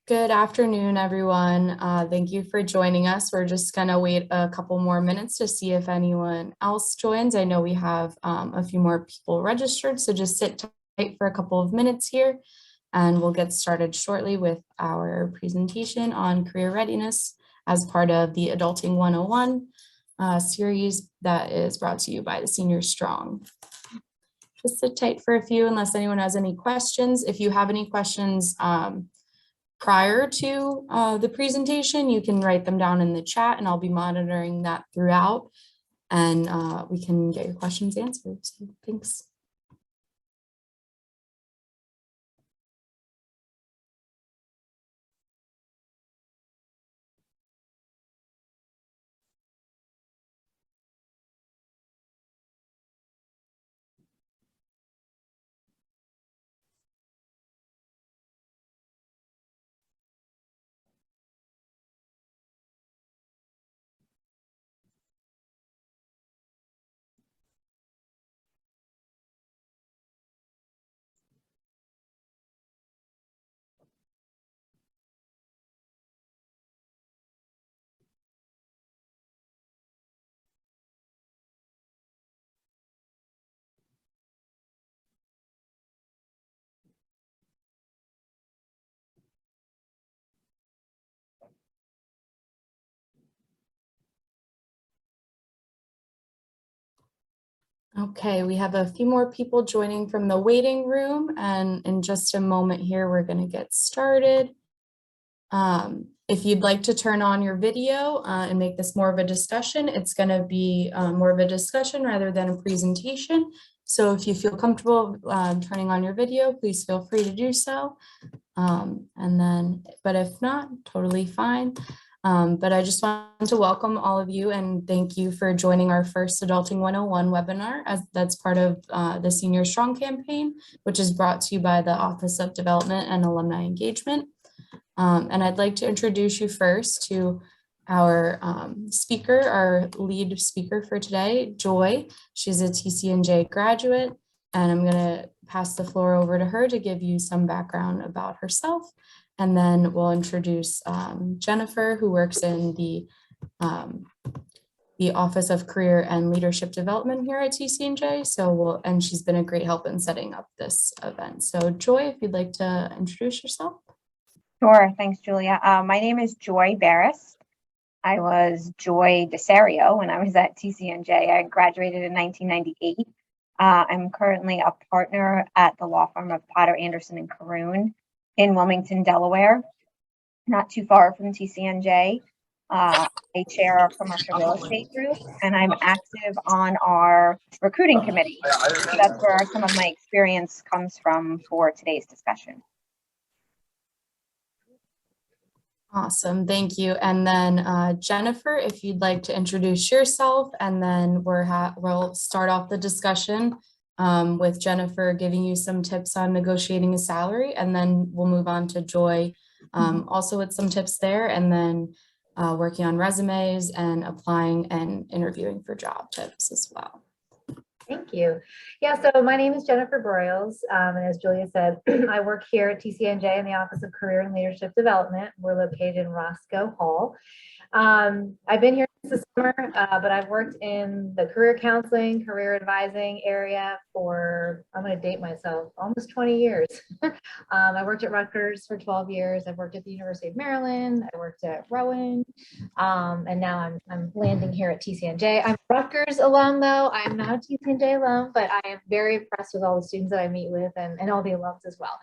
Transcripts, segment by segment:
Good afternoon, everyone. Thank you for joining us. We're just going to wait a couple more minutes to see if anyone else joins. I know we have a few more people registered, so just sit tight for a couple of minutes here, and we'll get started shortly with our presentation on career readiness as part of the Adulting 101 series that is brought to you by the Senior Strong. Just sit tight for a few unless anyone has any questions. If you have any questions, prior to the presentation, you can write them down in the chat and I'll be monitoring that throughout, and we can get your questions answered. So thanks. Okay, we have a few more people joining from the waiting room, and in just a moment here, we're going to get started. If you'd like to turn on your video and make this more of a discussion, it's going to be more of a discussion rather than a presentation. So if you feel comfortable turning on your video, please feel free to do so. But if not, totally fine. But I just want to welcome all of you and thank you for joining our first Adulting 101 webinar, as that's part of the Senior Strong campaign, which is brought to you by the Office of Development and Alumni Engagement. And I'd like to introduce you first to our speaker, our lead speaker for today, Joy. She's a TCNJ graduate, and I'm going to pass the floor over to her to give you some background about herself. And then we'll introduce Jennifer, who works in the Office of Career and Leadership Development here at TCNJ. And she's been a great help in setting up this event. So Joy, if you'd like to introduce yourself. Sure. Thanks, Julia. My name is Joy Barris. I was Joy DeSario when I was at TCNJ. I graduated in 1998. I'm currently a partner at the law firm of Potter, Anderson, and Caroon in Wilmington, Delaware, not too far from TCNJ. I chair our commercial real estate group, and I'm active on our recruiting committee. So that's where some of my experience comes from for today's discussion. Awesome, thank you. And then Jennifer, if you'd like to introduce yourself, and then we'll start off the discussion with Jennifer giving you some tips on negotiating a salary, and then we'll move on to Joy also with some tips there, and then working on resumes and applying and interviewing for job tips as well. Thank you. Yeah, so my name is Jennifer Broyles, and as Julia said, I work here at TCNJ in the Office of Career and Leadership Development. We're located in Roscoe Hall. I've been here since the summer, but I've worked in the career counseling, career advising area for, I'm going to date myself, almost 20 years. I worked at Rutgers for 12 years. I've worked at the University of Maryland. I worked at Rowan, and now I'm landing here at TCNJ. I'm a Rutgers alum, though. I'm not a TCNJ alum, but I am very impressed with all the students that I meet with and all the alums as well.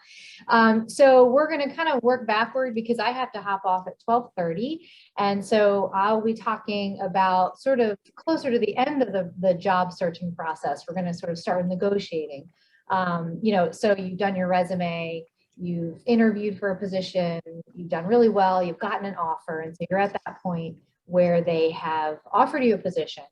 So we're going to kind of work backward because I have to hop off at 12:30. And so I'll be talking about sort of closer to the end of the job searching process. We're going to sort of start negotiating. So you've done your resume, you've interviewed for a position, you've done really well, you've gotten an offer. And so you're at that point where they have offered you a position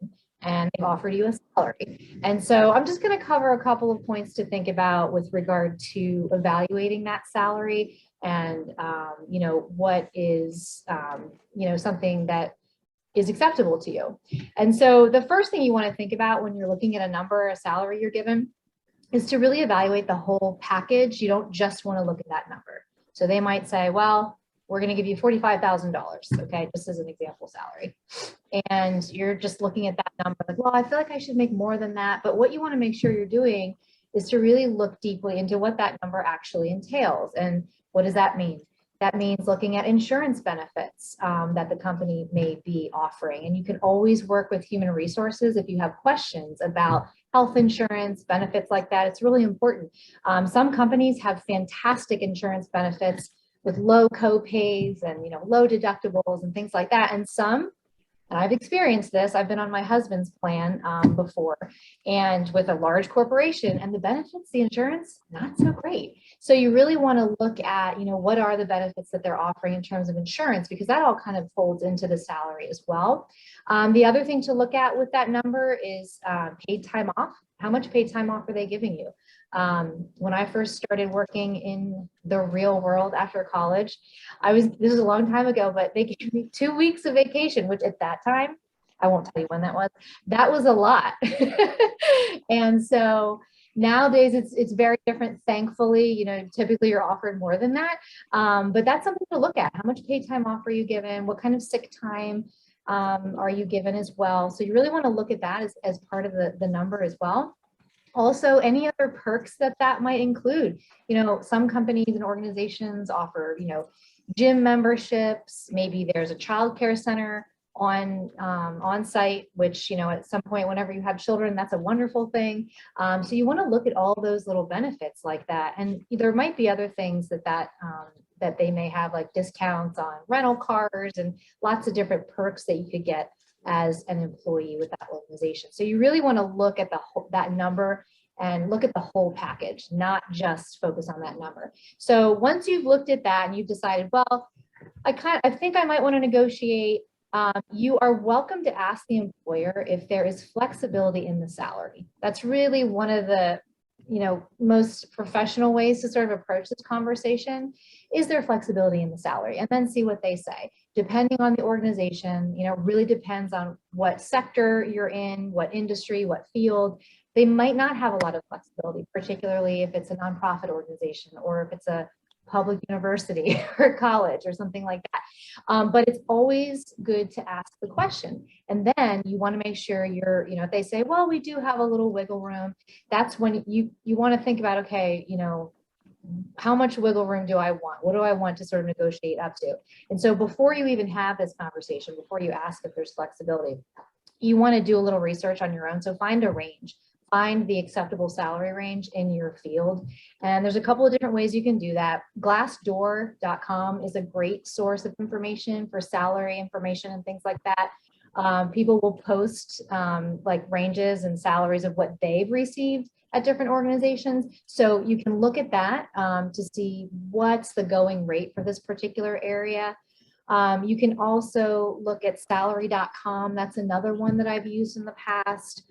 and they've offered you a salary. And so I'm just going to cover a couple of points to think about with regard to evaluating that salary and, what is, something that is acceptable to you. And so the first thing you want to think about when you're looking at a number, a salary you're given, is to really evaluate the whole package. You don't just want to look at that number. So they might say, well, we're going to give you $45,000, okay, just as an example salary. And you're just looking at that number like, well, I feel like I should make more than that. But what you want to make sure you're doing is to really look deeply into what that number actually entails. And what does that mean? That means looking at insurance benefits that the company may be offering. And you can always work with human resources if you have questions about health insurance, benefits like that. It's really important. Some companies have fantastic insurance benefits with low co-pays and low deductibles and things like that. And some, and I've experienced this, I've been on my husband's plan before, and with a large corporation, and the benefits, the insurance, not so great. So you really want to look at, what are the benefits that they're offering in terms of insurance, because that all kind of folds into the salary as well. The other thing to look at with that number is paid time off. How much paid time off are they giving you? When I first started working in the real world after college, this was a long time ago, but they gave me 2 weeks of vacation, which at that time, I won't tell you when that was a lot. And so nowadays it's very different, thankfully. Typically you're offered more than that, but that's something to look at. How much paid time off are you given? What kind of sick time are you given as well? So you really want to look at that as part of the number as well. Also, any other perks that might include. Some companies and organizations offer, gym memberships. Maybe there's a childcare center on site, which, at some point, whenever you have children, that's a wonderful thing. So you want to look at all those little benefits like that. And there might be other things that they may have, like discounts on rental cars and lots of different perks that you could get as an employee with that organization. So you really want to look at that number and look at the whole package, not just focus on that number. So once you've looked at that and you've decided, well, I think I might want to negotiate, you are welcome to ask the employer if there is flexibility in the salary. That's really one of the most professional ways to sort of approach this conversation. Is there flexibility in the salary? And then see what they say. Depending on the organization, really depends on what sector you're in, what industry, what field. They might not have a lot of flexibility, particularly if it's a nonprofit organization or if it's a public university or college or something like that. But it's always good to ask the question. And then you want to make sure if they say, well, we do have a little wiggle room, that's when you want to think about, okay, how much wiggle room do I want? What do I want to sort of negotiate up to? And so before you even have this conversation, before you ask if there's flexibility, you want to do a little research on your own. So find a range. Find the acceptable salary range in your field. And there's a couple of different ways you can do that. Glassdoor.com is a great source of information for salary information and things like that. People will post like ranges and salaries of what they've received at different organizations. So you can look at that to see what's the going rate for this particular area. You can also look at salary.com. That's another one that I've used in the past.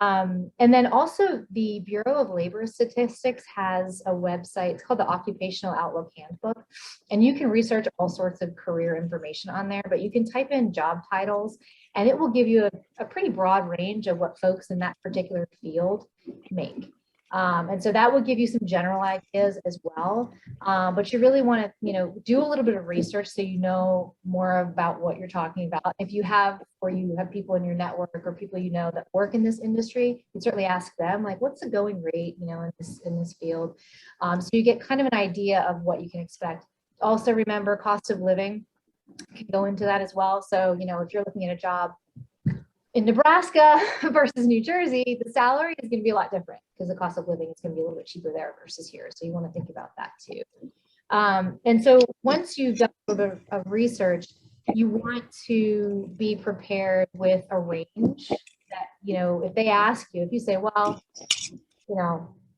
And then also the Bureau of Labor Statistics has a website. It's called the Occupational Outlook Handbook. And you can research all sorts of career information on there, but you can type in job titles and it will give you a pretty broad range of what folks in that particular field make. And so that will give you some general ideas as well. But you really want to, do a little bit of research so you know more about what you're talking about. If you have people in your network or people that work in this industry, you can certainly ask them, like, what's the going rate, in this field. So you get kind of an idea of what you can expect. Also remember, cost of living can go into that as well. So, if you're looking at a job in Nebraska versus New Jersey, the salary is going to be a lot different because the cost of living is going to be a little bit cheaper there versus here. So you want to think about that too. And so once you've done a little bit of research, you want to be prepared with a range that, if they ask you, if you say, well,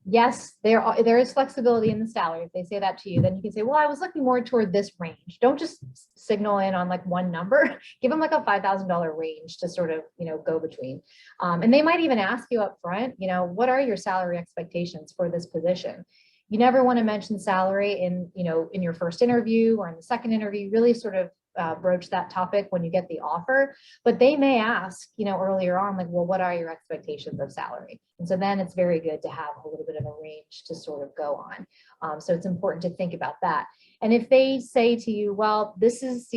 yes, there is flexibility in the salary. If they say that to you, then you can say, well, I was looking more toward this range. Don't just signal in on like one number. Give them like a $5,000 range to sort of, go between. And they might even ask you up front, what are your salary expectations for this position? You never want to mention salary in your first interview or in the second interview. Really sort of broach that topic when you get the offer, but they may ask, earlier on, like, well, what are your expectations of salary? And so then it's very good to have a little bit of a range to sort of go on. So it's important to think about that. And if they say to you, well, this is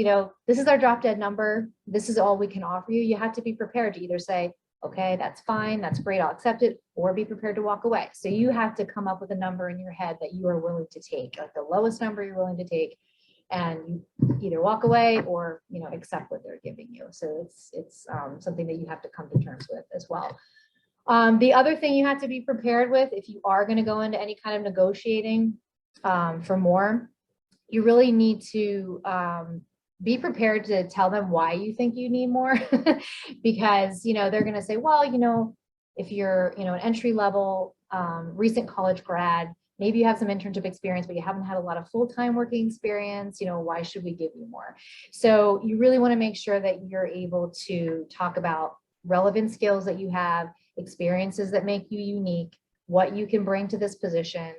our drop dead number, this is all we can offer you, you have to be prepared to either say, okay, that's fine, that's great, I'll accept it, or be prepared to walk away. So you have to come up with a number in your head that you are willing to take, like the lowest number you're willing to take, and you either walk away or accept what they're giving you. So it's something that you have to come to terms with as well. The other thing you have to be prepared with, if you are going to go into any kind of negotiating for more, you really need to be prepared to tell them why you think you need more, because they're going to say, well, if you're an entry level recent college grad, maybe you have some internship experience, but you haven't had a lot of full-time working experience, why should we give you more? So you really want to make sure that you're able to talk about relevant skills that you have, experiences that make you unique, what you can bring to this position.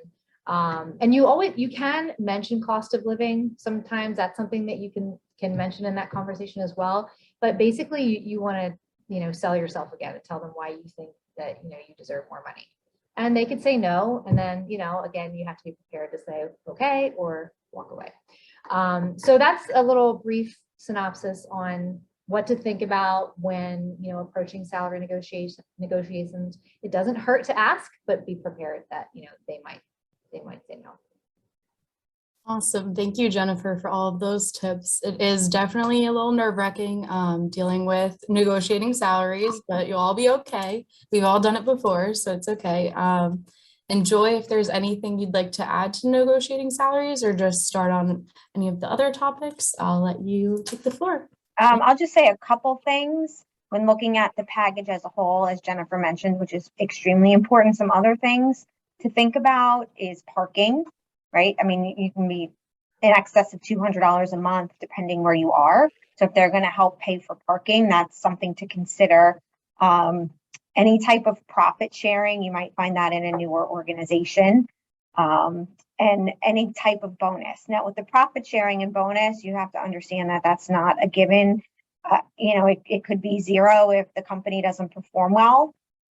And you can mention cost of living. Sometimes that's something that you can mention in that conversation as well. But basically you want to, sell yourself again and tell them why you think that, you deserve more money. And they could say no. And then, again, you have to be prepared to say, okay, or walk away. So that's a little brief synopsis on what to think about when, approaching salary negotiations. It doesn't hurt to ask, but be prepared that, they might say no. Awesome. Thank you, Jennifer, for all of those tips. It is definitely a little nerve-wracking dealing with negotiating salaries, but you'll all be okay. We've all done it before, so it's okay. And Joy, if there's anything you'd like to add to negotiating salaries or just start on any of the other topics, I'll let you take the floor. I'll just say a couple things when looking at the package as a whole, as Jennifer mentioned, which is extremely important. Some other things to think about is parking. Right? I mean, you can be in excess of $200 a month, depending where you are. So if they're going to help pay for parking, that's something to consider. Any type of profit sharing, you might find that in a newer organization, and any type of bonus. Now, with the profit sharing and bonus, you have to understand that that's not a given. It could be zero if the company doesn't perform well.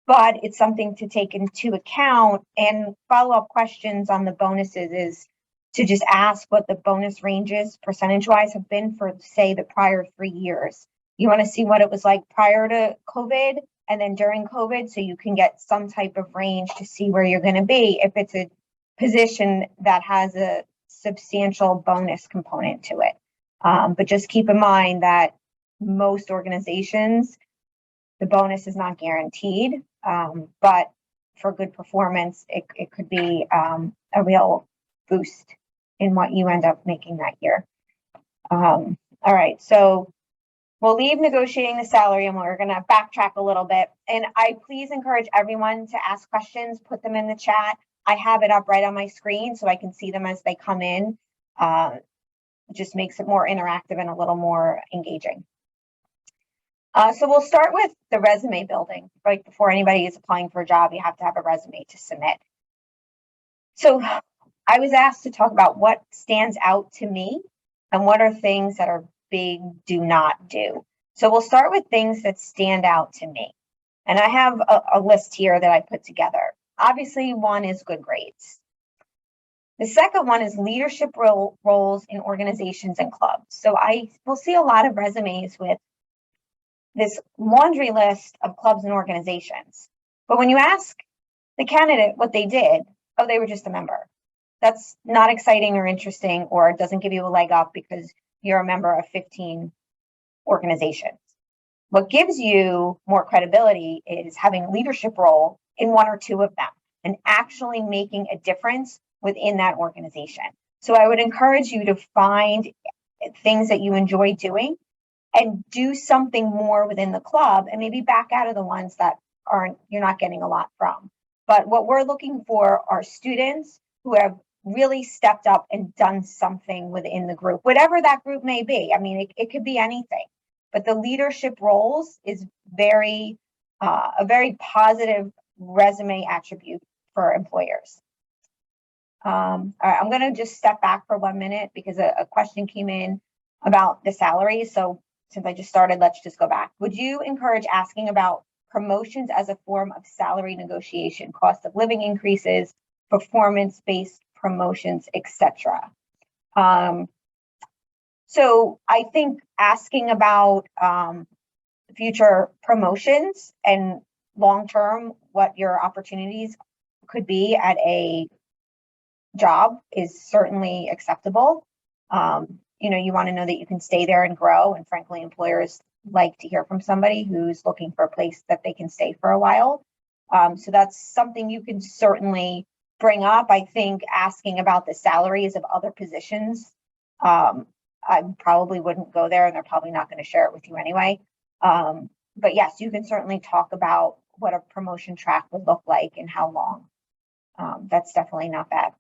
But it's something to take into account. And follow-up questions on the bonuses is to just ask what the bonus ranges percentage-wise have been for, say, the prior 3 years. You want to see what it was like prior to COVID and then during COVID, so you can get some type of range to see where you're going to be if it's a position that has a substantial bonus component to it. But just keep in mind that most organizations, the bonus is not guaranteed, but for good performance, it could be a real boost in what you end up making that year. All right, so we'll leave negotiating the salary and we're going to backtrack a little bit. And I please encourage everyone to ask questions, put them in the chat. I have it up right on my screen so I can see them as they come in. It just makes it more interactive and a little more engaging. So we'll start with the resume building. Right before anybody is applying for a job, you have to have a resume to submit. So I was asked to talk about what stands out to me and what are things that are big do not do. So we'll start with things that stand out to me. And I have a list here that I put together. Obviously, one is good grades. The second one is leadership roles in organizations and clubs. So I will see a lot of resumes with this laundry list of clubs and organizations. But when you ask the candidate what they did, oh, they were just a member. That's not exciting or interesting, or it doesn't give you a leg up because you're a member of 15 organizations. What gives you more credibility is having a leadership role in one or two of them and actually making a difference within that organization. So I would encourage you to find things that you enjoy doing and do something more within the club and maybe back out of the ones that you're not getting a lot from. But what we're looking for are students who have really stepped up and done something within the group, whatever that group may be. I mean, it could be anything, but the leadership roles is a very positive resume attribute for employers. All right, I'm going to just step back for 1 minute because a question came in about the salaries. So since I just started, let's just go back. Would you encourage asking about promotions as a form of salary negotiation, cost of living increases, performance-based promotions, etc.? So I think asking about future promotions and long-term what your opportunities could be at a job is certainly acceptable. You want to know that you can stay there and grow, and frankly, employers like to hear from somebody who's looking for a place that they can stay for a while. So that's something you can certainly bring up. I think asking about the salaries of other positions, I probably wouldn't go there, and they're probably not going to share it with you anyway. But yes, you can certainly talk about what a promotion track would look like and how long. That's definitely not bad.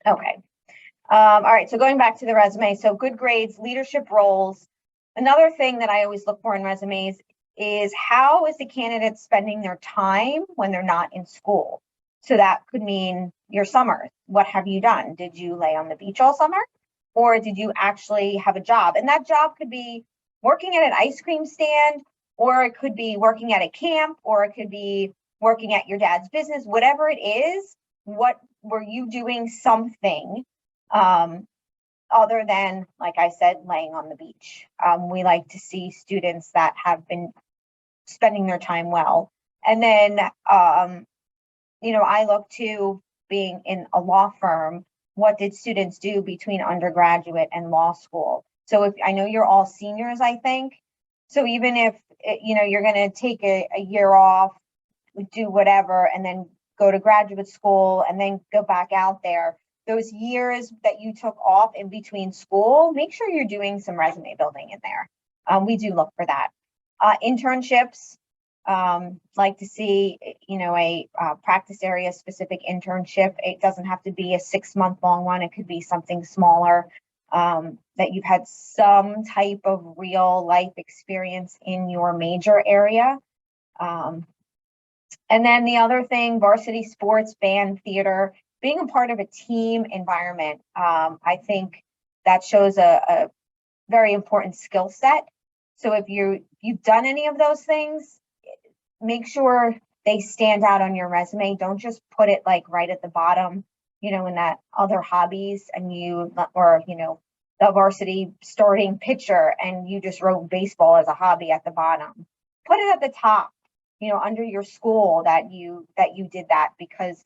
Okay. All right, so going back to the resume, so good grades, leadership roles. Another thing that I always look for in resumes is how is the candidate spending their time when they're not in school? So that could mean your summer. What have you done? Did you lay on the beach all summer? Or did you actually have a job? And that job could be working at an ice cream stand, or it could be working at a camp, or it could be working at your dad's business. Whatever it is, what were you doing something other than, like I said, laying on the beach? We like to see students that have been spending their time well. And then, I look to being in a law firm. What did students do between undergraduate and law school? So if I know you're all seniors, I think. So even if, you're going to take a year off, do whatever, and then go to graduate school and then go back out there, those years that you took off in between school, make sure you're doing some resume building in there. We do look for that. Internships, like to see, a practice area specific internship. It doesn't have to be a 6-month long one. It could be something smaller, that you've had some type of real life experience in your major area. And then the other thing, varsity sports, band, theater, being a part of a team environment. I think that shows a very important skill set. So if you've done any of those things, make sure they stand out on your resume. Don't just put it like right at the bottom, in that other hobbies and the varsity starting pitcher and you just wrote baseball as a hobby at the bottom. Put it at the top, under your school that you did that, because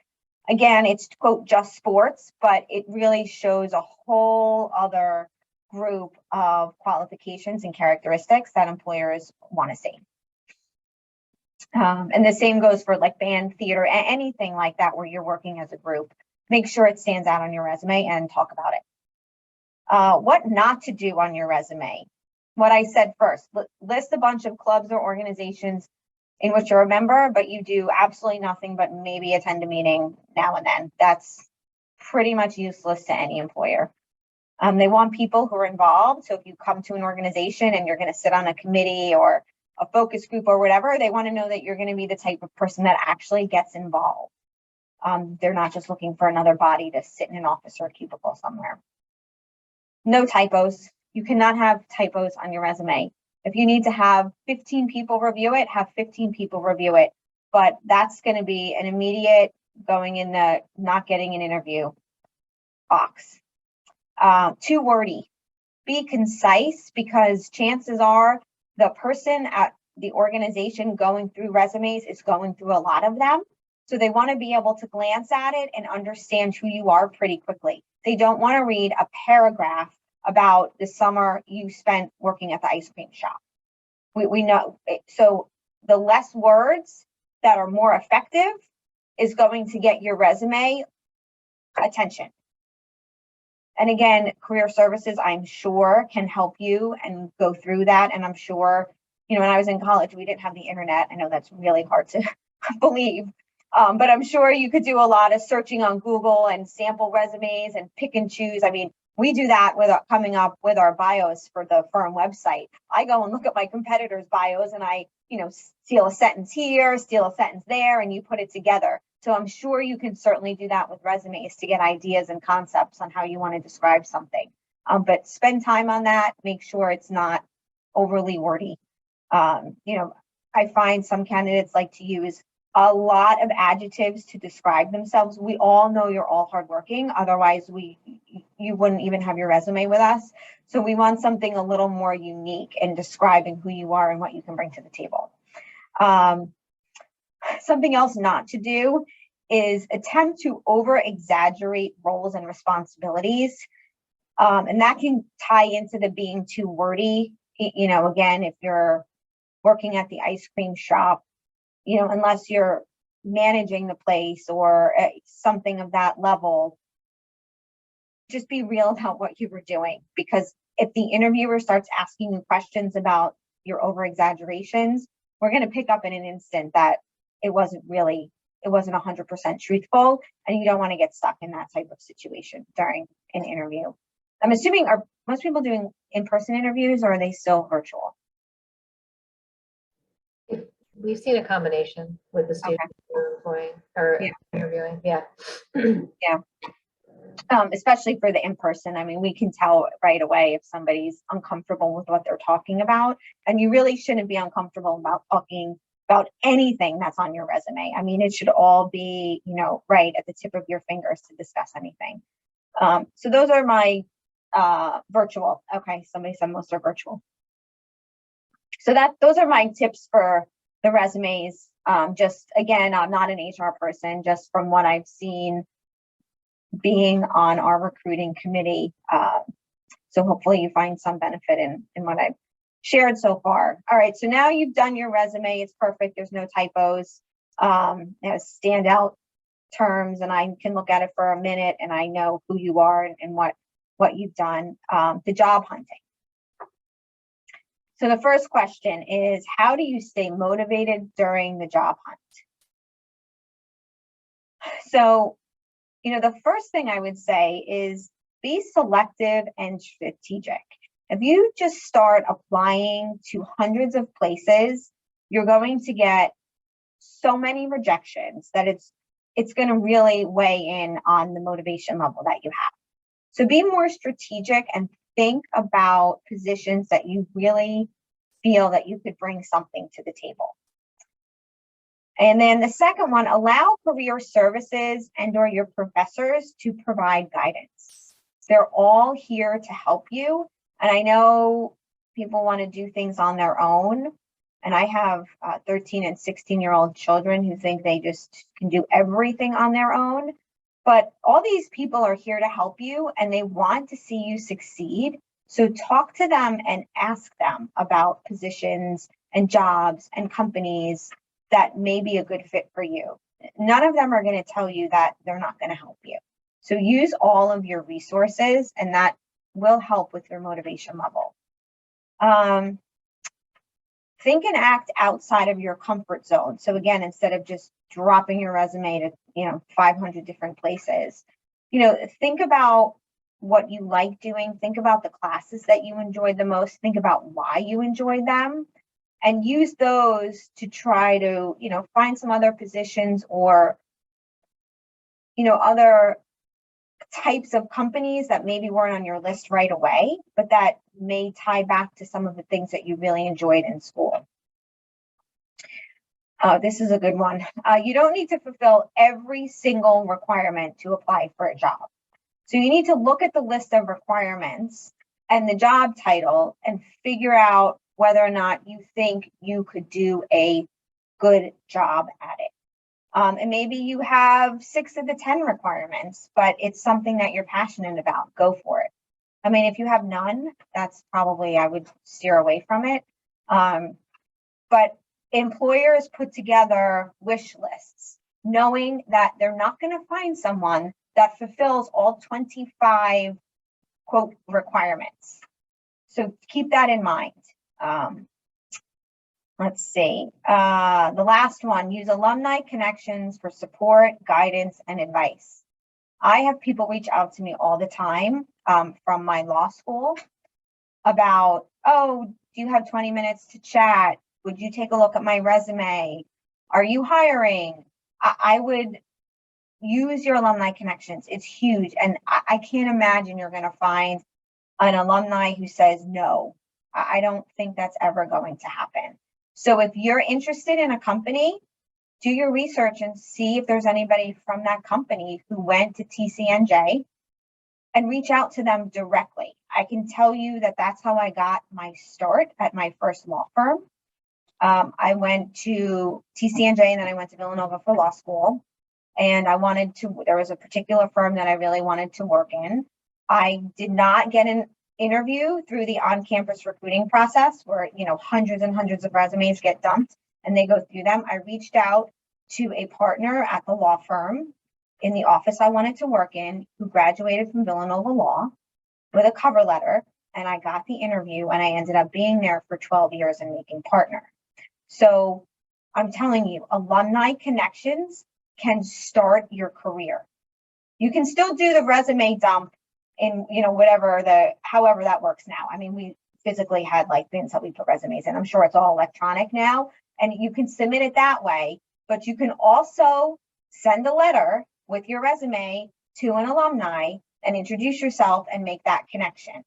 again, it's quote just sports, but it really shows a whole other group of qualifications and characteristics that employers want to see. And the same goes for like band, theater, anything like that where you're working as a group. Make sure it stands out on your resume and talk about it. What not to do on your resume. What I said first, list a bunch of clubs or organizations in which you're a member, but you do absolutely nothing but maybe attend a meeting now and then. That's pretty much useless to any employer. They want people who are involved. So if you come to an organization and you're going to sit on a committee or a focus group or whatever, they want to know that you're going to be the type of person that actually gets involved. They're not just looking for another body to sit in an office or a cubicle somewhere. No typos. You cannot have typos on your resume. If you need to have 15 people review it, have 15 people review it. But that's going to be an immediate going in the not getting an interview box. Too wordy. Be concise, because chances are the person at the organization going through resumes is going through a lot of them. So they want to be able to glance at it and understand who you are pretty quickly. They don't want to read a paragraph about the summer you spent working at the ice cream shop. We know. So the less words that are more effective is going to get your resume attention. And again, career services, I'm sure, can help you and go through that. And I'm sure, when I was in college, we didn't have the internet. I know that's really hard to believe, but I'm sure you could do a lot of searching on Google and sample resumes and pick and choose. I mean, we do that with coming up with our bios for the firm website. I go and look at my competitors' bios and I, steal a sentence here, steal a sentence there, and you put it together. So I'm sure you can certainly do that with resumes to get ideas and concepts on how you want to describe something. but spend time on that. Make sure it's not overly wordy. I find some candidates like to use a lot of adjectives to describe themselves. We all know you're all hardworking. Otherwise, you wouldn't even have your resume with us. So we want something a little more unique in describing who you are and what you can bring to the table. Something else not to do is attempt to over-exaggerate roles and responsibilities. And that can tie into the being too wordy. Again, if you're working at the ice cream shop, unless you're managing the place or something of that level, just be real about what you were doing. Because if the interviewer starts asking you questions about your over-exaggerations, we're going to pick up in an instant that it wasn't 100% truthful, and you don't want to get stuck in that type of situation during an interview. I'm assuming, are most people doing in-person interviews, or are they still virtual? We've seen a combination with the students who are employing or interviewing. Yeah. Yeah. Especially for the in-person. I mean, we can tell right away if somebody's uncomfortable with what they're talking about, and you really shouldn't be uncomfortable about talking about anything that's on your resume. I mean, it should all be, right at the tip of your fingers to discuss anything. So those are my virtual. Okay, somebody said most are virtual. So those are my tips for the resumes. Just again, I'm not an HR person, just from what I've seen being on our recruiting committee. So hopefully you find some benefit in what I've shared so far. All right, so now you've done your resume. It's perfect. There's no typos. It has standout terms, and I can look at it for a minute and I know who you are and what you've done. The job hunting. So the first question is, how do you stay motivated during the job hunt? So, the first thing I would say is be selective and strategic. If you just start applying to hundreds of places, you're going to get so many rejections that it's going to really weigh in on the motivation level that you have. So be more strategic and think about positions that you really feel that you could bring something to the table. And then the second one, allow career services and/or your professors to provide guidance. They're all here to help you. And I know people want to do things on their own. And I have 13 and 16-year-old children who think they just can do everything on their own. But all these people are here to help you, and they want to see you succeed. So talk to them and ask them about positions and jobs and companies that may be a good fit for you. None of them are going to tell you that they're not going to help you. So use all of your resources, and that will help with your motivation level. Think and act outside of your comfort zone. So again, instead of just dropping your resume to 500 different places, think about what you like doing. Think about the classes that you enjoyed the most. Think about why you enjoyed them, and use those to try to find some other positions or other types of companies that maybe weren't on your list right away, but that may tie back to some of the things that you really enjoyed in school. This is a good one. You don't need to fulfill every single requirement to apply for a job. So you need to look at the list of requirements and the job title and figure out whether or not you think you could do a good job at it. And maybe you have 6 of the 10 requirements, but it's something that you're passionate about. Go for it. I mean, if you have none, that's probably, I would steer away from it. But employers put together wish lists, knowing that they're not going to find someone that fulfills all 25, quote, requirements. So keep that in mind. Let's see. The last one, use alumni connections for support, guidance, and advice. I have people reach out to me all the time from my law school about, oh, do you have 20 minutes to chat? Would you take a look at my resume? Are you hiring? I would use your alumni connections. It's huge. And I can't imagine you're going to find an alumni who says, no, I don't think that's ever going to happen. So if you're interested in a company, do your research and see if there's anybody from that company who went to TCNJ and reach out to them directly. I can tell you that that's how I got my start at my first law firm. I went to TCNJ and then I went to Villanova for law school. And there was a particular firm that I really wanted to work in. I did not get an interview through the on-campus recruiting process where, hundreds and hundreds of resumes get dumped and they go through them. I reached out to a partner at the law firm in the office I wanted to work in, who graduated from Villanova Law, with a cover letter, and I got the interview and I ended up being there for 12 years and making partner. So I'm telling you, alumni connections can start your career. You can still do the resume dump in, however that works now. I mean, we physically had like bins that we put resumes in. I'm sure it's all electronic now, and you can submit it that way, but you can also send a letter with your resume to an alumni and introduce yourself and make that connection.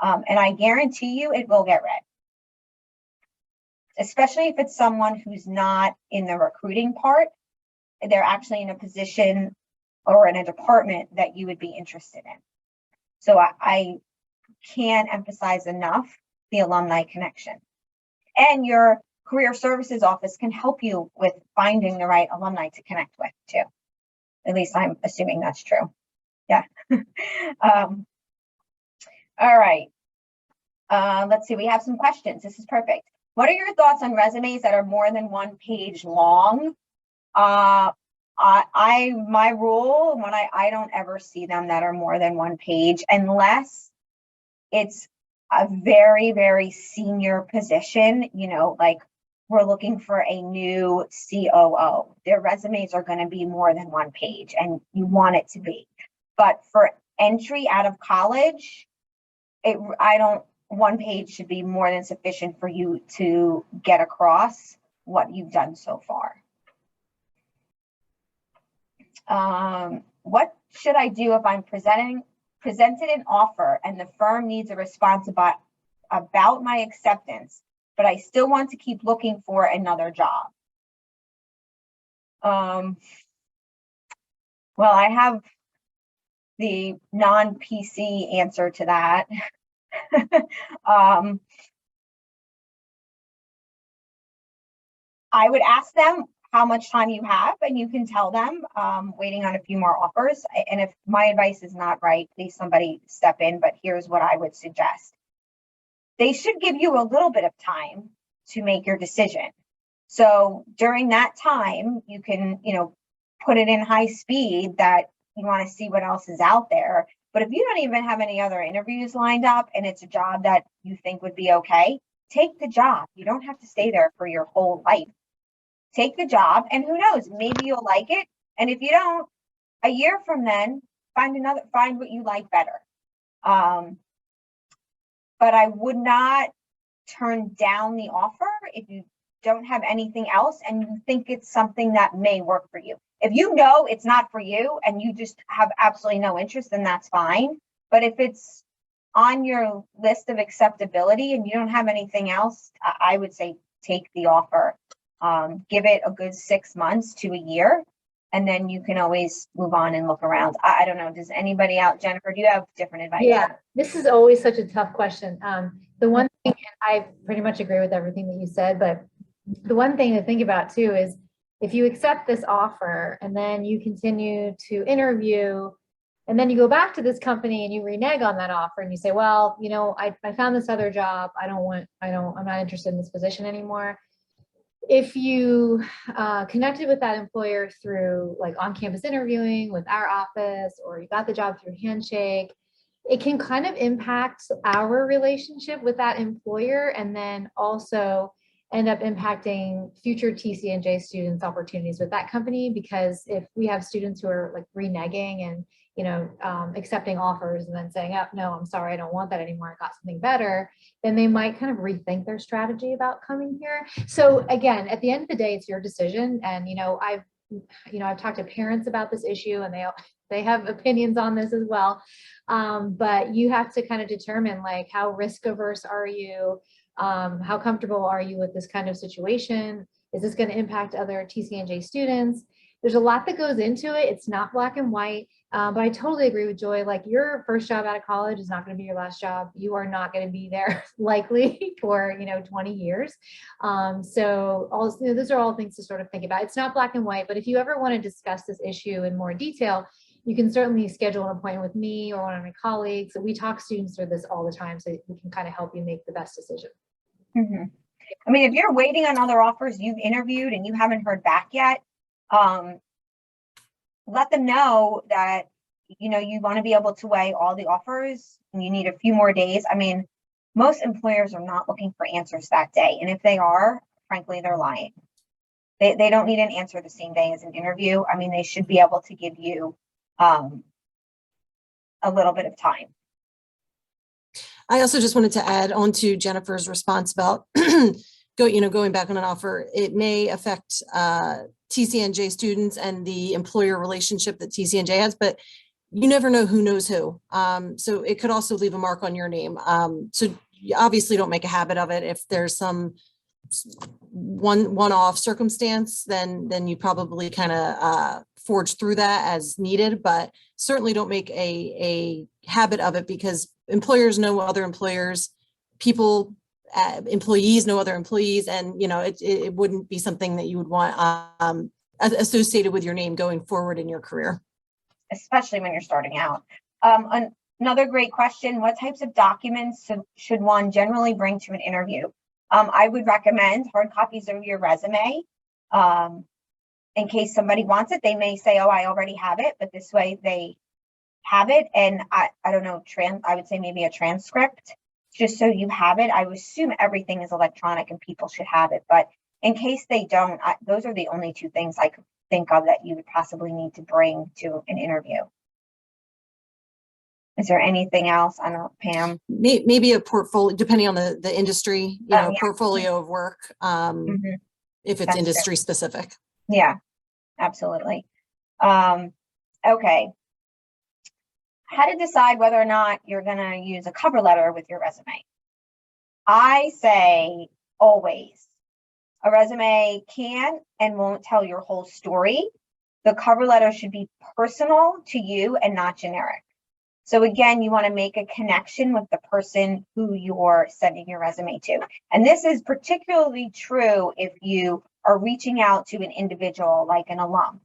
And I guarantee you it will get read, especially if it's someone who's not in the recruiting part. They're actually in a position or in a department that you would be interested in. So I can't emphasize enough the alumni connection. And your career services office can help you with finding the right alumni to connect with too. At least I'm assuming that's true. Yeah. All right. Let's see, we have some questions. This is perfect. What are your thoughts on resumes that are more than one page long? My rule, when I don't ever see them that are more than one page unless it's a very, very senior position, like we're looking for a new COO. Their resumes are going to be more than one page and you want it to be. But for entry out of college, one page should be more than sufficient for you to get across what you've done so far. What should I do if I'm presented an offer and the firm needs a response about my acceptance, but I still want to keep looking for another job? Well, I have the non-PC answer to that. I would ask them how much time you have, and you can tell them waiting on a few more offers. And if my advice is not right, please somebody step in, but here's what I would suggest. They should give you a little bit of time to make your decision. So during that time, you can, put it in high speed that you want to see what else is out there. But if you don't even have any other interviews lined up and it's a job that you think would be okay, take the job. You don't have to stay there for your whole life. Take the job, and who knows, maybe you'll like it. And if you don't, a year from then, find what you like better. But I would not turn down the offer if you don't have anything else and you think it's something that may work for you. If you know it's not for you and you just have absolutely no interest, then that's fine. But if it's on your list of acceptability and you don't have anything else, I would say take the offer. Give it a good 6 months to a year, and then you can always move on and look around. I don't know. Does anybody out, Jennifer, do you have different advice? Yeah, this is always such a tough question. The one thing, I pretty much agree with everything that you said, but the one thing to think about too is if you accept this offer and then you continue to interview and then you go back to this company and you renege on that offer and you say, well, I found this other job. I'm not interested in this position anymore. If you connected with that employer through like on-campus interviewing with our office, or you got the job through Handshake, it can kind of impact our relationship with that employer and then also end up impacting future TCNJ students' opportunities with that company. Because if we have students who are like reneging and accepting offers and then saying, oh, no, I'm sorry, I don't want that anymore, I got something better, then they might kind of rethink their strategy about coming here. So again, at the end of the day, it's your decision. And I've talked to parents about this issue, and they have opinions on this as well. But you have to kind of determine like how risk averse are you? How comfortable are you with this kind of situation? Is this going to impact other TCNJ students? There's a lot that goes into it. It's not black and white, but I totally agree with Joy. Like your first job out of college is not going to be your last job. You are not going to be there likely for, 20 years. So all, those are all things to sort of think about. It's not black and white, but if you ever want to discuss this issue in more detail, you can certainly schedule an appointment with me or one of my colleagues. We talk students through this all the time, so we can kind of help you make the best decision. Mm-hmm. I mean, if you're waiting on other offers, you've interviewed and you haven't heard back yet, let them know that, you want to be able to weigh all the offers and you need a few more days. I mean, most employers are not looking for answers that day. And if they are, frankly, they're lying. They don't need an answer the same day as an interview. I mean, they should be able to give you a little bit of time. I also just wanted to add on to Jennifer's response about going back on an offer. It may affect TCNJ students and the employer relationship that TCNJ has, but you never know who knows who. So it could also leave a mark on your name. So you obviously don't make a habit of it. If there's some one-off circumstance, then you probably kind of forge through that as needed, but certainly don't make a habit of it, because employers know other employers, employees know other employees, and it wouldn't be something that you would want associated with your name going forward in your career, especially when you're starting out. Another great question: what types of documents should one generally bring to an interview? I would recommend hard copies of your resume. In case somebody wants it, they may say, "Oh, I already have it," but this way they have it. And I don't know, I would say maybe a transcript, just so you have it. I would assume everything is electronic and people should have it, but in case they don't, those are the only two things I could think of that you would possibly need to bring to an interview. Is there anything else? I don't know, Pam. Maybe a portfolio, depending on the industry, portfolio of work, if it's industry specific. Yeah, absolutely. Okay. How to decide whether or not you're going to use a cover letter with your resume. I say always. A resume can and won't tell your whole story. The cover letter should be personal to you and not generic. So again, you want to make a connection with the person who you're sending your resume to. And this is particularly true if you are reaching out to an individual like an alum.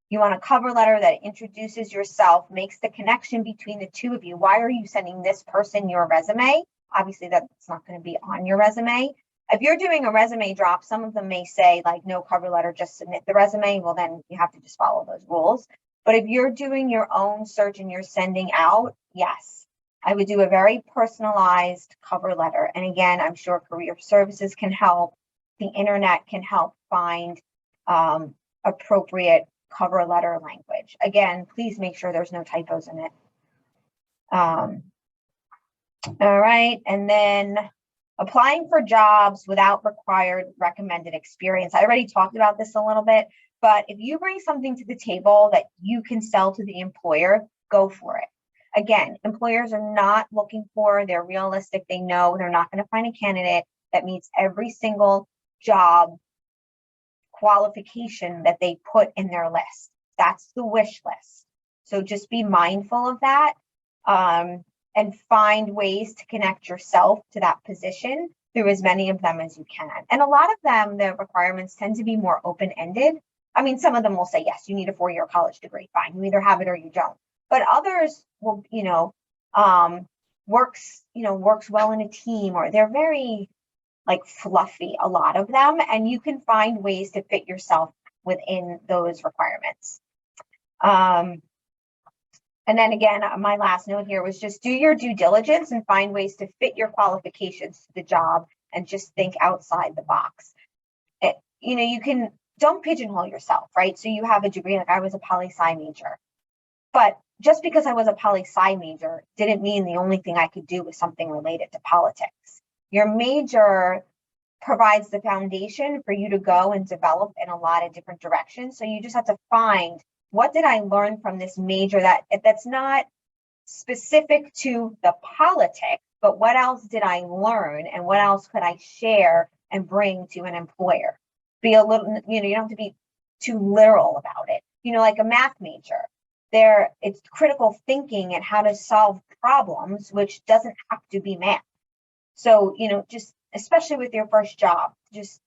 You want a cover letter that introduces yourself, makes the connection between the two of you. Why are you sending this person your resume? Obviously, that's not going to be on your resume. If you're doing a resume drop, some of them may say like no cover letter, just submit the resume. Well, then you have to just follow those rules. But if you're doing your own search and you're sending out, yes, I would do a very personalized cover letter. And again, I'm sure career services can help. The internet can help find appropriate cover letter language. Again, please make sure there's no typos in it. All right. And then applying for jobs without required recommended experience. I already talked about this a little bit, but if you bring something to the table that you can sell to the employer, go for it. Again, employers are not looking for, they're realistic. They know they're not going to find a candidate that meets every single job qualification that they put in their list. That's the wish list. So just be mindful of that and find ways to connect yourself to that position through as many of them as you can. And a lot of them, the requirements tend to be more open-ended. I mean, some of them will say, yes, you need a 4-year college degree. Fine, you either have it or you don't. But others will, works well in a team, or they're very like fluffy, a lot of them, and you can find ways to fit yourself within those requirements. And then again, my last note here was just do your due diligence and find ways to fit your qualifications to the job and just think outside the box. Don't pigeonhole yourself, right? So you have a degree, like I was a poli-sci major, but just because I was a poli-sci major didn't mean the only thing I could do was something related to politics. Your major provides the foundation for you to go and develop in a lot of different directions. So you just have to find what did I learn from this major that's not specific to the politics, but what else did I learn and what else could I share and bring to an employer? Be a little, you don't have to be too literal about it. Like a math major, it's critical thinking and how to solve problems, which doesn't have to be math. So, just especially with your first job, just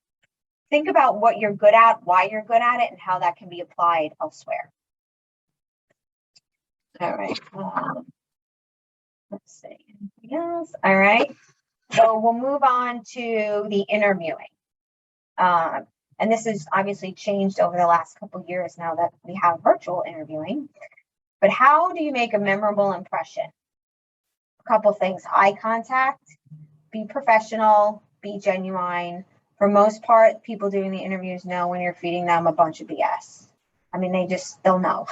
think about what you're good at, why you're good at it, and how that can be applied elsewhere. All right. Let's see. Anything else? All right. So we'll move on to the interviewing. And this has obviously changed over the last couple of years now that we have virtual interviewing. But how do you make a memorable impression? A couple things: eye contact, be professional, be genuine. For most part, people doing the interviews know when you're feeding them a bunch of BS. I mean, they'll know.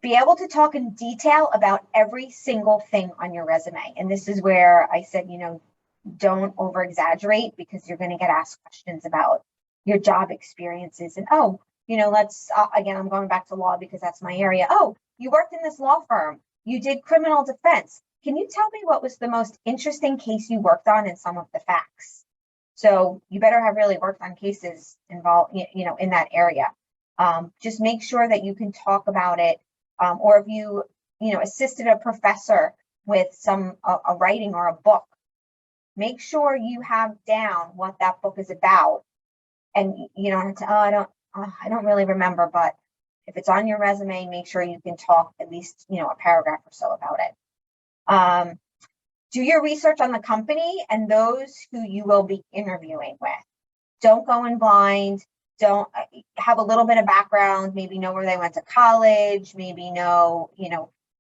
Be able to talk in detail about every single thing on your resume. And this is where I said, don't over exaggerate, because you're going to get asked questions about your job experiences. And, let's, again, I'm going back to law because that's my area. Oh, you worked in this law firm. You did criminal defense. Can you tell me what was the most interesting case you worked on and some of the facts? So you better have really worked on cases involved, in that area. Just make sure that you can talk about it. Or if you, assisted a professor with a writing or a book, make sure you have down what that book is about. And you don't have to, I don't really remember, but if it's on your resume, make sure you can talk at least, a paragraph or so about it. Do your research on the company and those who you will be interviewing with. Don't go in blind. Don't have a little bit of background, maybe know where they went to college, maybe know,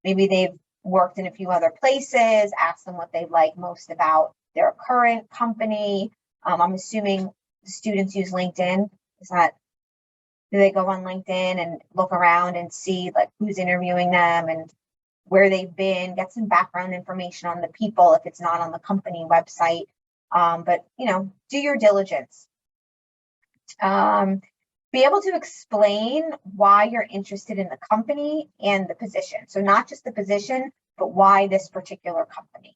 maybe they've worked in a few other places, ask them what they like most about their current company. I'm assuming students use LinkedIn. Do they go on LinkedIn and look around and see like who's interviewing them and where they've been, get some background information on the people if it's not on the company website. But, do your diligence. Be able to explain why you're interested in the company and the position. So not just the position, but why this particular company.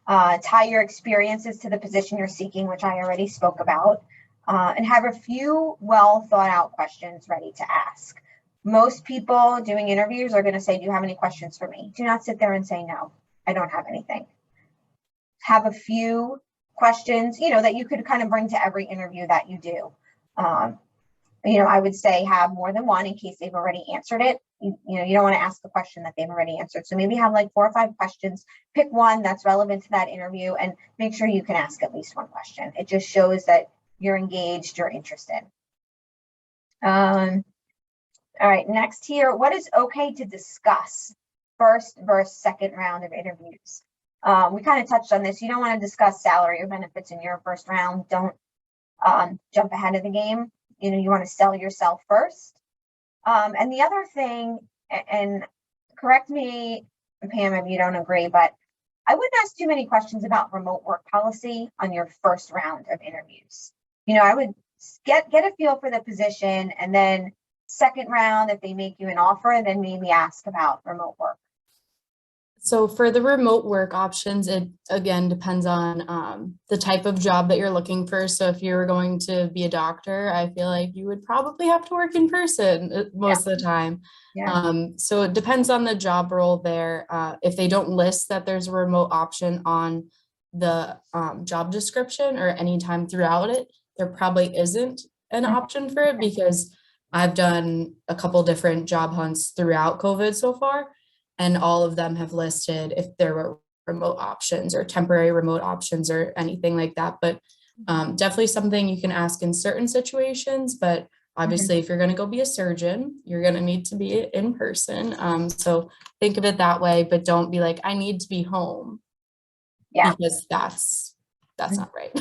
Tie your experiences to the position you're seeking, which I already spoke about, and have a few well thought out questions ready to ask. Most people doing interviews are going to say, do you have any questions for me? Do not sit there and say, no, I don't have anything. Have a few questions, that you could kind of bring to every interview that you do. I would say have more than one in case they've already answered it. You don't want to ask the question that they've already answered. So maybe have like 4 or 5 questions, pick one that's relevant to that interview and make sure you can ask at least one question. It just shows that you're engaged, you're interested. All right, next here, what is okay to discuss first versus second round of interviews? We kind of touched on this. You don't want to discuss salary or benefits in your first round. Don't jump ahead of the game. You want to sell yourself first. And the other thing, and correct me, Pam, if you don't agree, but I wouldn't ask too many questions about remote work policy on your first round of interviews. I would get a feel for the position, and then second round, if they make you an offer, then maybe ask about remote work. So for the remote work options, it again depends on the type of job that you're looking for. So if you're going to be a doctor, I feel like you would probably have to work in person most of the time. Yeah. So it depends on the job role there. If they don't list that there's a remote option on the job description or anytime throughout it, there probably isn't an option for it, because I've done a couple different job hunts throughout COVID so far, and all of them have listed if there were remote options or temporary remote options or anything like that. But definitely something you can ask in certain situations. But obviously, if you're going to go be a surgeon, you're going to need to be in person. So think of it that way, but don't be like, I need to be home. Yeah. Because that's not right.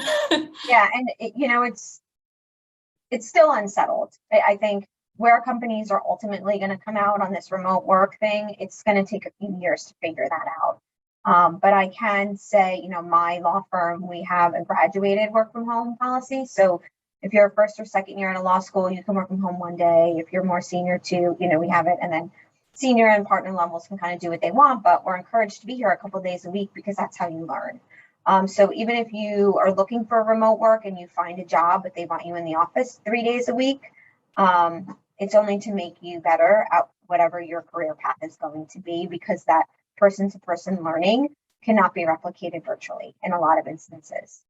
Yeah. And it's still unsettled. I think where companies are ultimately going to come out on this remote work thing, it's going to take a few years to figure that out. But I can say, my law firm, we have a graduated work from home policy. So If you're a first or second year in a law school, you can work from home one day. If you're more senior too, we have it. And then senior and partner levels can kind of do what they want, but we're encouraged to be here a couple of days a week because that's how you learn. So even if you are looking for remote work and you find a job, but they want you in the office 3 days a week, it's only to make you better at whatever your career path is going to be, because that person-to-person learning cannot be replicated virtually in a lot of instances.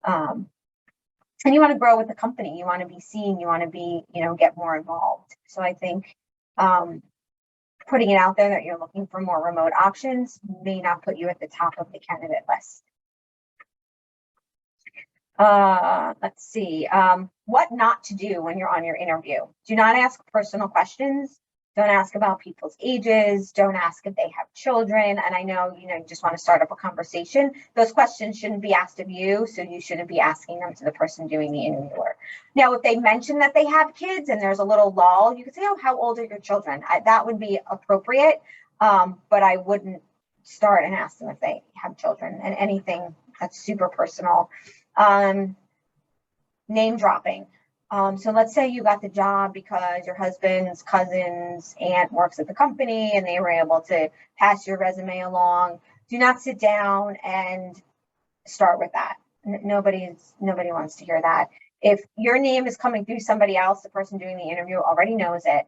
And you want to grow with the company. You want to be seen. You want to be, get more involved. So I think putting it out there that you're looking for more remote options may not put you at the top of the candidate list. Let's see. What not to do when you're on your interview. Do not ask personal questions. Don't ask about people's ages. Don't ask if they have children. And I know, you just want to start up a conversation. Those questions shouldn't be asked of you, so you shouldn't be asking them to the person doing the interviewer. Now, if they mention that they have kids and there's a little lull, you could say, oh, how old are your children? That would be appropriate, but I wouldn't start and ask them if they have children, and anything that's super personal. Name dropping. So let's say you got the job because your husband's cousin's aunt works at the company and they were able to pass your resume along. Do not sit down and start with that. Nobody wants to hear that. If your name is coming through somebody else, the person doing the interview already knows it.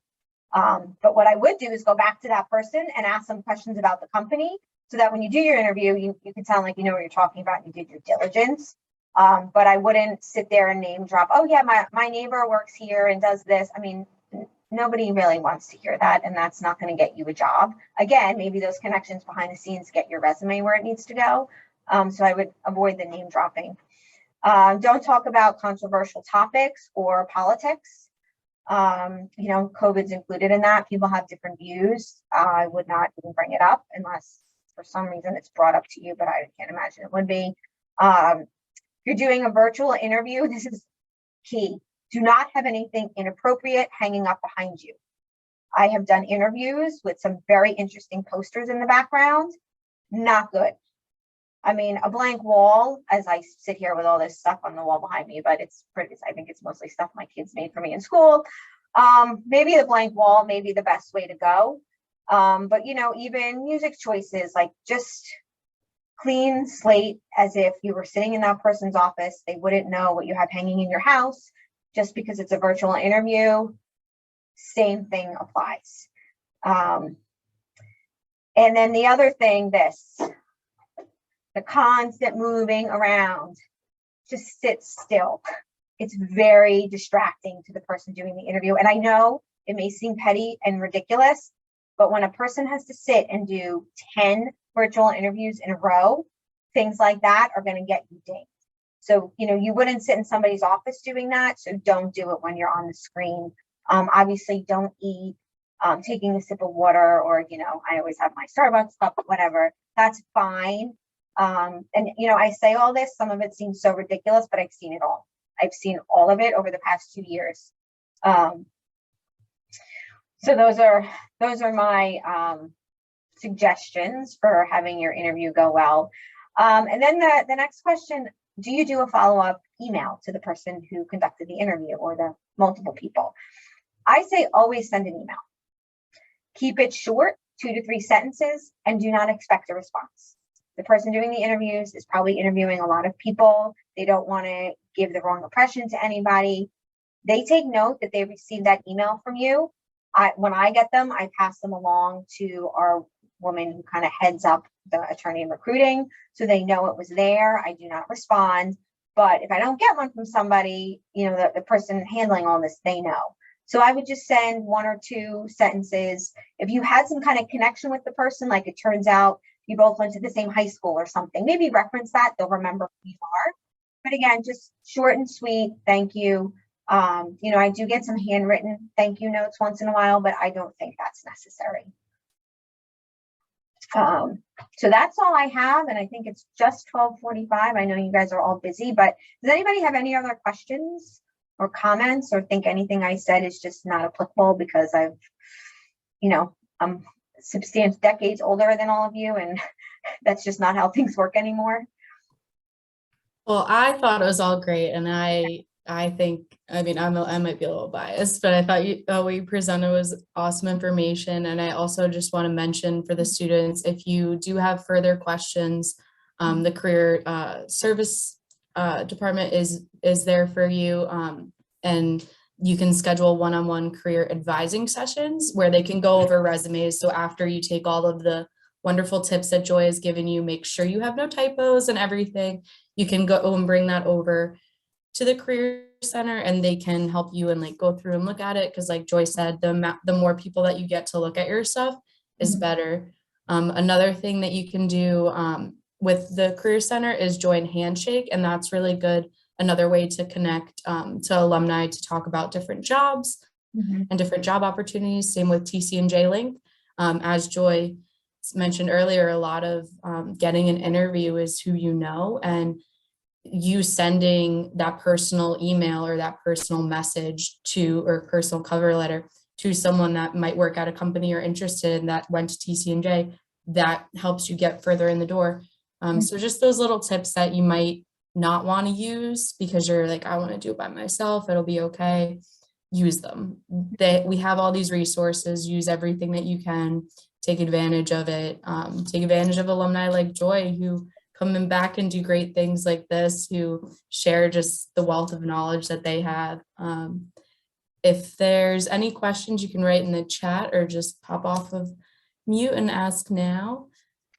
But what I would do is go back to that person and ask them questions about the company, so that when you do your interview, you can sound like you know what you're talking about and you did your diligence. But I wouldn't sit there and name drop, oh yeah, my neighbor works here and does this. I mean, nobody really wants to hear that, and that's not going to get you a job. Again, maybe those connections behind the scenes get your resume where it needs to go. So I would avoid the name dropping. Don't talk about controversial topics or politics. COVID's included in that. People have different views. I would not even bring it up unless for some reason it's brought up to you, but I can't imagine it would be. If you're doing a virtual interview, this is key. Do not have anything inappropriate hanging up behind you. I have done interviews with some very interesting posters in the background. Not good. I mean, a blank wall, as I sit here with all this stuff on the wall behind me, but it's pretty, I think it's mostly stuff my kids made for me in school. Maybe the blank wall may be the best way to go. But, even music choices, like just clean slate, as if you were sitting in that person's office. They wouldn't know what you have hanging in your house just because it's a virtual interview. Same thing applies. And then the other thing, the constant moving around, just sit still. It's very distracting to the person doing the interview. And I know it may seem petty and ridiculous, but when a person has to sit and do 10 virtual interviews in a row, things like that are going to get you dinged. So, you wouldn't sit in somebody's office doing that. So don't do it when you're on the screen. Obviously, don't eat, taking a sip of water, or, I always have my Starbucks cup, whatever. That's fine. And, I say all this, some of it seems so ridiculous, but I've seen it all. I've seen all of it over the past 2 years. So those are my suggestions for having your interview go well. And then the next question, do you do a follow-up email to the person who conducted the interview or the multiple people? I say always send an email. Keep it short, 2 to 3 sentences, and do not expect a response. The person doing the interviews is probably interviewing a lot of people. They don't want to give the wrong impression to anybody. They take note that they received that email from you. When I get them, I pass them along to our woman who kind of heads up the attorney and recruiting, so they know it was there. I do not respond, but if I don't get one from somebody, the person handling all this, they know. So I would just send 1 or 2 sentences. If you had some kind of connection with the person, like it turns out you both went to the same high school or something, maybe reference that. They'll remember who you are. But again, just short and sweet. Thank you. I do get some handwritten thank you notes once in a while, but I don't think that's necessary. So that's all I have. And I think it's just 12:45. I know you guys are all busy, but does anybody have any other questions or comments, or think anything I said is just not applicable because I'm substantial decades older than all of you, and that's just not how things work anymore? Well, I thought it was all great, and I I think, I mean, I might be a little biased, but I thought what you presented was awesome information. And I also just want to mention for the students, if you do have further questions, the career service department is there for you. And you can schedule one-on-one career advising sessions where they can go over resumes. So after you take all of the wonderful tips that Joy has given you, make sure you have no typos and everything. You can go and bring that over to the career center and they can help you and like go through and look at it. Cause like Joy said, the more people that you get to look at your stuff is better. Another thing that you can do with the career center is join Handshake. And that's really good. Another way to connect to alumni to talk about different jobs and different job opportunities. Same with TCNJ Link. As Joy mentioned earlier, a lot of getting an interview is who you know, and you sending that personal email or that personal message to, or personal cover letter to someone that might work at a company you're interested in that went to TCNJ, that helps you get further in the door. So just those little tips that you might not want to use because you're like, I want to do it by myself, it'll be okay. Use them. We have all these resources, use everything that you can, take advantage of it. Take advantage of alumni like Joy who coming back and do great things like this, who share just the wealth of knowledge that they have. If there's any questions, you can write in the chat or just pop off of mute and ask now.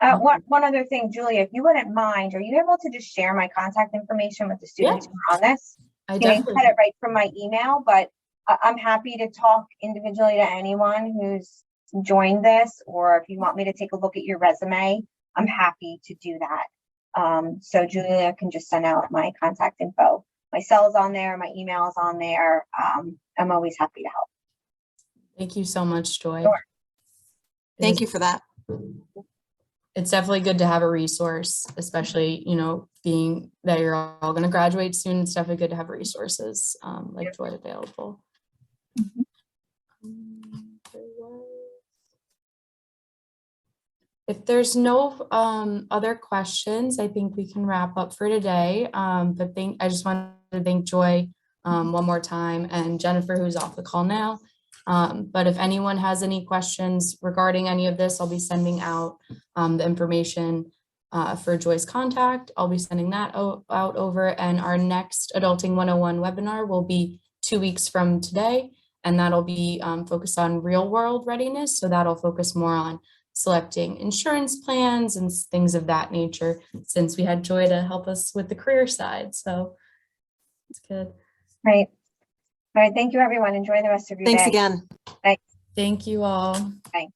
One other thing, Julia, if you wouldn't mind, are you able to just share my contact information with the students who are on this? I You definitely had it right from my email, but I'm happy to talk individually to anyone who's joined this, or if you want me to take a look at your resume, I'm happy to do that. So Julia can just send out my contact info. My cell's on there, my email is on there. I'm always happy to help. Thank you so much, Joy. Sure. Thank you for that. It's definitely good to have a resource, especially, you know, being that you're all going to graduate soon. It's definitely good to have resources like Joy available. If there's no other questions, I think we can wrap up for today. But I just wanted to thank Joy one more time and Jennifer, who's off the call now. But if anyone has any questions regarding any of this, I'll be sending out the information for Joy's contact. I'll be sending that out over, and our next Adulting 101 webinar will be 2 weeks from today, and that'll be focused on real world readiness. So that'll focus more on selecting insurance plans and things of that nature, since we had Joy to help us with the career side. So it's good. Right. All right. Thank you, everyone. Enjoy the rest of your day. Thanks again. Thank you all. Bye.